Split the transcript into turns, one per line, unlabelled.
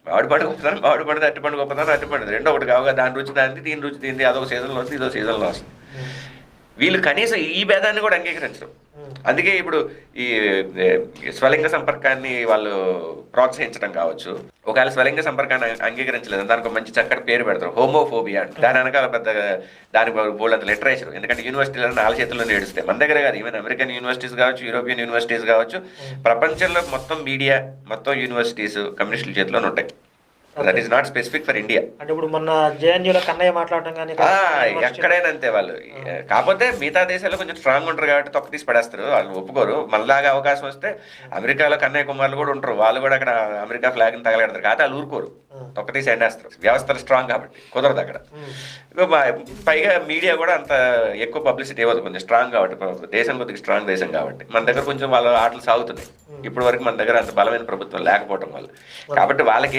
మామిడి పండు గొప్పతనం మామిడి పండు, అరటిపండు గొప్పతనం అరటిపండు, రెండో ఒకటి కావుగా దాని రుచి దాన్ని, దీని రుచి దీన్ని, అదొక సీజన్లో వస్తుంది, ఇదో సీజన్లో వస్తుంది. వీళ్ళు కనీసం ఈ భేదాన్ని కూడా అంగీకరించరు. అందుకే ఇప్పుడు ఈ స్వలింగ సంపర్కాన్ని వాళ్ళు ప్రోత్సహించడం కావచ్చు. ఒకవేళ స్వలింగ సంపర్కాన్ని అంగీకరించలేదు, దానికి ఒక మంచి చక్కటి పేరు పెడతారు, హోమోఫోబియా అంటే. దాని వెనకాల పెద్ద దానికి బోల్డంత లిటరేచర్. ఎందుకంటే యూనివర్సిటీలో 4 చేతుల్లో నేడుస్తాయి. మన దగ్గర కాదు, ఈవెన్ అమెరికన్ యూనివర్సిటీస్ కావచ్చు, యూరోపియన్ యూనివర్సిటీస్ కావచ్చు, ప్రపంచంలో మొత్తం మీడియా, మొత్తం యూనివర్సిటీస్ కమ్యూనిస్టుల చేతిలోనే ఉంటాయి. That is not specific for India.
అంటే ఇప్పుడు మొన్న జేఎన్యూలో కన్నయ్య మాట్లాడటం కానీ
ఎక్కడైనా అంతే వాళ్ళు. కాకపోతే మిగతా దేశాల్లో కొంచెం స్ట్రాంగ్ ఉంటారు కాబట్టి తొక్క తీసి పడేస్తారు, వాళ్ళు ఒప్పుకోరు. మళ్ళాగా అవకాశం వస్తే అమెరికాలో కన్నయ్య కుమారులు కూడా ఉంటారు, వాళ్ళు కూడా అక్కడ అమెరికా ఫ్లాగ్ని తగలెడతారు. కాకపోతే వాళ్ళు ఊరుకోరు, తొక్క తీసి ఎండేస్తారు. వ్యవస్థలు స్ట్రాంగ్ కాబట్టి కుదరదు అక్కడ. పైగా మీడియా కూడా అంత ఎక్కువ పబ్లిసిటీ ఇవ్వదు, కొంచెం స్ట్రాంగ్ కాబట్టి. దేశం కొద్దిగా స్ట్రాంగ్ దేశం కాబట్టి మన దగ్గర కొంచెం వాళ్ళ ఆటలు సాగుతున్నాయి. ఇప్పటి వరకు మన దగ్గర అంత బలమైన ప్రభుత్వం లేకపోవడం వల్ల. కాబట్టి వాళ్ళకి